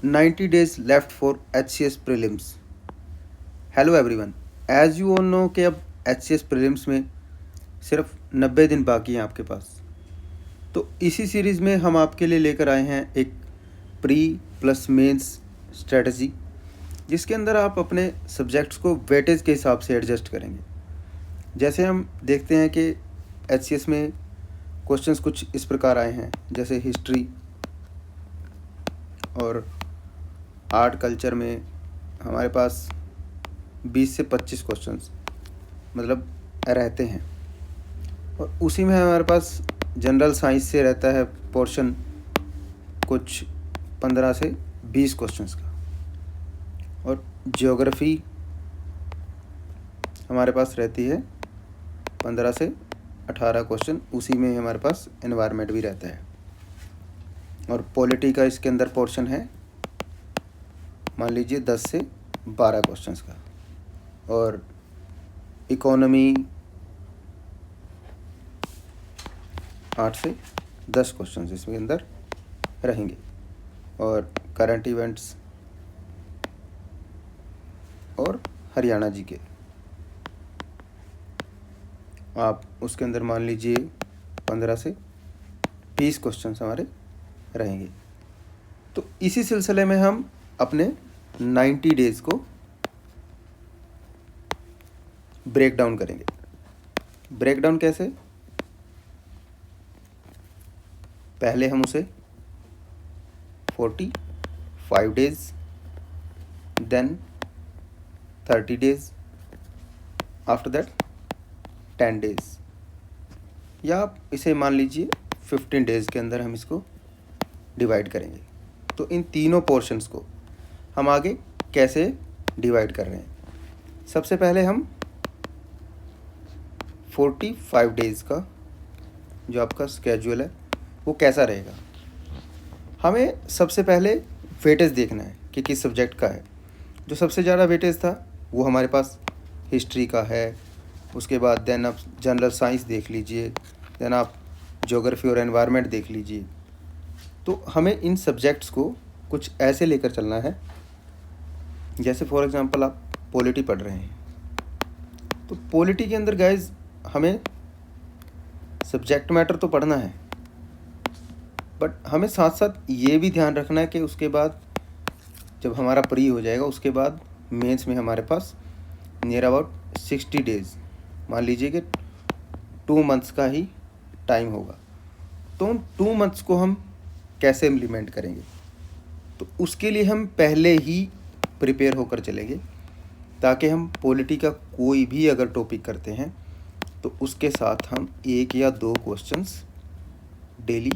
90 days left for HCS prelims. Hello everyone, as you all know कि अब HCS prelims में सिर्फ 90 दिन बाकी हैं आपके पास। तो इसी सीरीज़ में हम आपके लिए लेकर आए हैं एक प्री प्लस मेंस स्ट्रेटजी, जिसके अंदर आप अपने सब्जेक्ट्स को वेटेज के हिसाब से एडजस्ट करेंगे। जैसे हम देखते हैं कि HCS में क्वेश्चंस कुछ इस प्रकार आए हैं, जैसे हिस्ट्री और आर्ट कल्चर में हमारे पास 20 से 25 क्वेश्चंस मतलब रहते हैं, और उसी में हमारे पास जनरल साइंस से रहता है पोर्शन कुछ 15 से 20 क्वेश्चंस का, और ज्योग्राफी हमारे पास रहती है 15 से 18 क्वेश्चन। उसी में हमारे पास एनवायरनमेंट भी रहता है, और पॉलिटी का इसके अंदर पोर्शन है मान लीजिए 10 से 12 क्वेश्चंस का, और इकोनॉमी 8 से 10 क्वेश्चंस इसमें अंदर रहेंगे, और करंट इवेंट्स और हरियाणा जी के आप उसके अंदर मान लीजिए 15 से 20 क्वेश्चंस हमारे रहेंगे। तो इसी सिलसिले में हम अपने 90 डेज़ को ब्रेक डाउन करेंगे। ब्रेक डाउन कैसे? पहले हम उसे 45 days, then 30 days, after that 10 days, या आप इसे मान लीजिए 15 डेज़ के अंदर हम इसको डिवाइड करेंगे। तो इन तीनों पोर्शंस को हम आगे कैसे डिवाइड कर रहे हैं? सबसे पहले हम 45 डेज़ का जो आपका स्केड्यूल है वो कैसा रहेगा। हमें सबसे पहले वेटेज देखना है कि किस सब्जेक्ट का है। जो सबसे ज़्यादा वेटेज था वो हमारे पास हिस्ट्री का है। उसके बाद देन आप जनरल साइंस देख लीजिए, देन आप ज्योग्राफी और एनवायरनमेंट देख लीजिए। तो हमें इन सब्जेक्ट्स को कुछ ऐसे लेकर चलना है, जैसे फॉर एग्जांपल आप पॉलिटी पढ़ रहे हैं, तो पॉलिटी के अंदर गाइज हमें सब्जेक्ट मैटर तो पढ़ना है, बट हमें साथ साथ ये भी ध्यान रखना है कि उसके बाद जब हमारा प्री हो जाएगा उसके बाद मेंस में हमारे पास नियर अबाउट 60 डेज़, मान लीजिए कि 2 मंथ्स का ही टाइम होगा। तो उन 2 मंथ्स को हम कैसे इम्प्लीमेंट करेंगे? तो उसके लिए हम पहले ही प्रिपेयर होकर चलेंगे, ताकि हम पॉलिटी का कोई भी अगर टॉपिक करते हैं तो उसके साथ हम 1 या 2 क्वेश्चंस डेली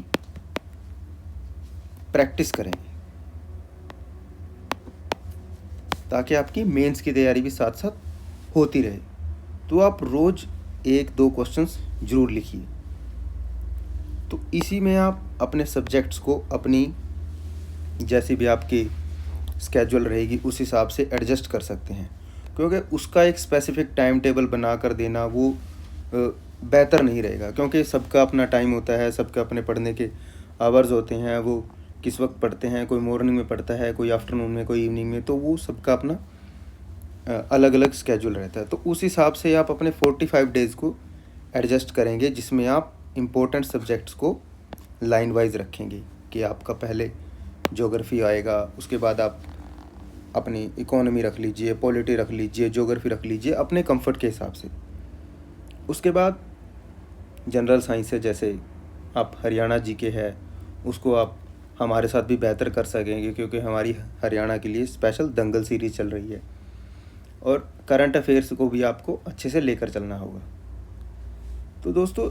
प्रैक्टिस करेंगे, ताकि आपकी मेंस की तैयारी भी साथ साथ होती रहे। तो आप रोज़ 1-2 क्वेश्चंस ज़रूर लिखिए। तो इसी में आप अपने सब्जेक्ट्स को अपनी जैसी भी आपकी स्केड्यूल रहेगी उस हिसाब से एडजस्ट कर सकते हैं, क्योंकि उसका एक स्पेसिफिक टाइम टेबल बना कर देना वो बेहतर नहीं रहेगा, क्योंकि सबका अपना टाइम होता है, सबका अपने पढ़ने के आवर्स होते हैं। वो किस वक्त पढ़ते हैं, कोई मॉर्निंग में पढ़ता है, कोई आफ्टरनून में, कोई इवनिंग में, तो वो सबका अपना अलग अलग स्केड्यूल रहता है। तो उस हिसाब से आप अपने 45 डेज़ को एडजस्ट करेंगे, जिसमें आप इम्पोर्टेंट सब्जेक्ट्स को लाइन वाइज रखेंगे कि आपका पहले ज्योग्राफी आएगा, उसके बाद आप अपनी इकोनॉमी रख लीजिए, पॉलिटी रख लीजिए, ज्योग्राफी रख लीजिए अपने कंफर्ट के हिसाब से। उसके बाद जनरल साइंस है, जैसे आप हरियाणा जीके है, उसको आप हमारे साथ भी बेहतर कर सकेंगे, क्योंकि हमारी हरियाणा के लिए स्पेशल दंगल सीरीज़ चल रही है, और करंट अफेयर्स को भी आपको अच्छे से लेकर चलना होगा। तो दोस्तों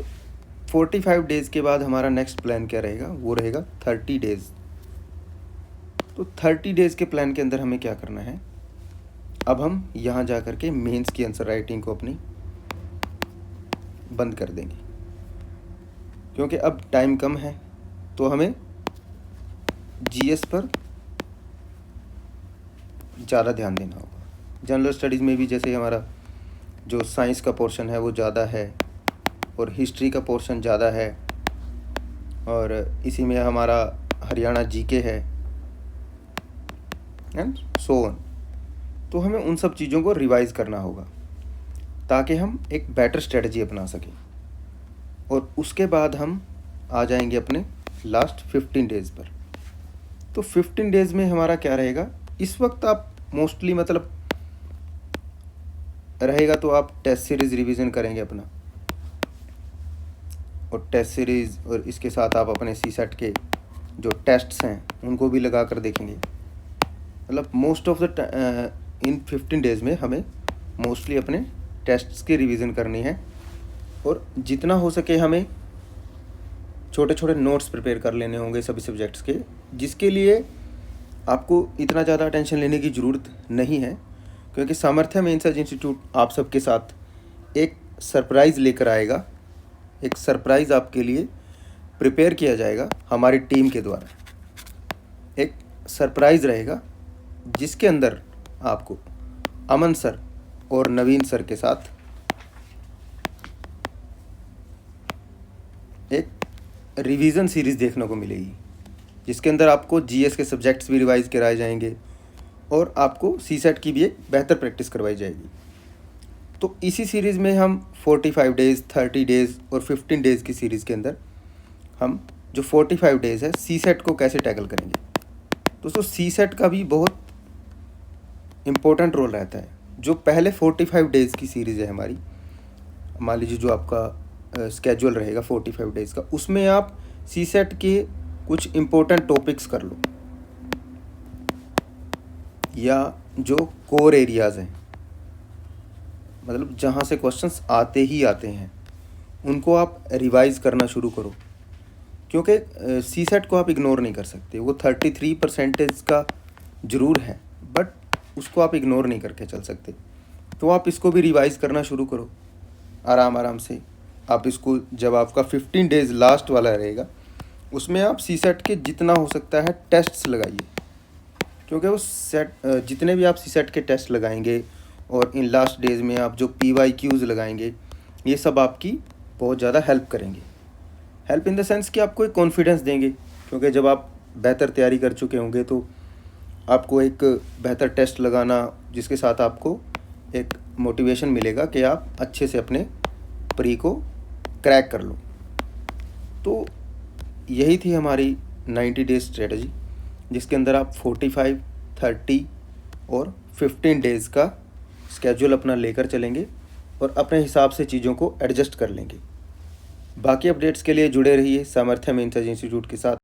45 डेज़ के बाद हमारा नेक्स्ट प्लान क्या रहेगा? वो रहेगा 30 डेज़। तो 30 डेज़ के प्लान के अंदर हमें क्या करना है? अब हम यहाँ जा कर के मेंस की आंसर राइटिंग को अपनी बंद कर देंगे, क्योंकि अब टाइम कम है। तो हमें जीएस पर ज़्यादा ध्यान देना होगा। जनरल स्टडीज़ में भी जैसे हमारा जो साइंस का पोर्शन है वो ज़्यादा है, और हिस्ट्री का पोर्शन ज़्यादा है, और इसी में हमारा हरियाणा जीके है, एंड सो ऑन। तो हमें उन सब चीज़ों को रिवाइज़ करना होगा ताकि हम एक बेटर स्ट्रेटजी अपना सकें। और उसके बाद हम आ जाएंगे अपने लास्ट 15 डेज़ पर। तो 15 डेज़ में हमारा क्या रहेगा, इस वक्त आप मोस्टली मतलब रहेगा तो आप टेस्ट सीरीज़ रिवीजन करेंगे अपना, और टेस्ट सीरीज़ और इसके साथ आप अपने सीसेट के जो टेस्ट्स हैं उनको भी लगा कर देखेंगे। मतलब most of the in 15 days में हमें मोस्टली अपने टेस्ट्स की रिवीजन करनी है, और जितना हो सके हमें छोटे छोटे नोट्स प्रिपेयर कर लेने होंगे सभी सब्जेक्ट्स के, जिसके लिए आपको इतना ज़्यादा टेंशन लेने की ज़रूरत नहीं है, क्योंकि सामर्थ्य मेंस इंस्टीट्यूट आप सबके साथ एक सरप्राइज़ लेकर आएगा। एक सरप्राइज़ आपके लिए प्रिपेयर किया जाएगा हमारी टीम के द्वारा। एक सरप्राइज़ रहेगा जिसके अंदर आपको अमन सर और नवीन सर के साथ एक रिवीजन सीरीज़ देखने को मिलेगी, जिसके अंदर आपको जीएस के सब्जेक्ट्स भी रिवाइज़ कराए जाएंगे और आपको सीसेट की भी एक बेहतर प्रैक्टिस करवाई जाएगी। तो इसी सीरीज़ में हम 45 डेज़, 30 डेज़ और 15 डेज़ की सीरीज़ के अंदर हम जो 45 डेज़ है सीसेट को कैसे टैकल करेंगे। दोस्तों सीसेट का भी बहुत इम्पोर्टेंट रोल रहता है। जो पहले 45 डेज़ की सीरीज़ है हमारी, मान लीजिए जो आपका स्केड्यूल रहेगा 45 डेज़ का, उसमें आप सीसेट के कुछ इम्पोर्टेंट टॉपिक्स कर लो, या जो कोर एरियाज़ हैं, मतलब जहाँ से क्वेश्चंस आते ही आते हैं, उनको आप रिवाइज़ करना शुरू करो। क्योंकि सीसेट को आप इग्नोर नहीं कर सकते। वो 33% का ज़रूर है, बट उसको आप इग्नोर नहीं करके चल सकते। तो आप इसको भी रिवाइज़ करना शुरू करो आराम से। आप इसको जब आपका 15 डेज़ लास्ट वाला रहेगा, उसमें आप सीसेट के जितना हो सकता है टेस्ट्स लगाइए, क्योंकि वो जितने भी आप सीसेट के टेस्ट लगाएंगे और इन लास्ट डेज़ में आप जो PYQs लगाएंगे, ये सब आपकी बहुत ज़्यादा हेल्प करेंगे। हेल्प इन द सेंस कि आपको एक कॉन्फिडेंस देंगे, क्योंकि जब आप बेहतर तैयारी कर चुके होंगे तो आपको एक बेहतर टेस्ट लगाना, जिसके साथ आपको एक मोटिवेशन मिलेगा कि आप अच्छे से अपने प्री को क्रैक कर लो। तो यही थी हमारी 90 डेज स्ट्रेटजी, जिसके अंदर आप 45, 30 और 15 डेज़ का स्केड्यूल अपना लेकर चलेंगे और अपने हिसाब से चीज़ों को एडजस्ट कर लेंगे। बाकी अपडेट्स के लिए जुड़े रहिए सामर्थ्य मेंस इंस्टीट्यूट के साथ।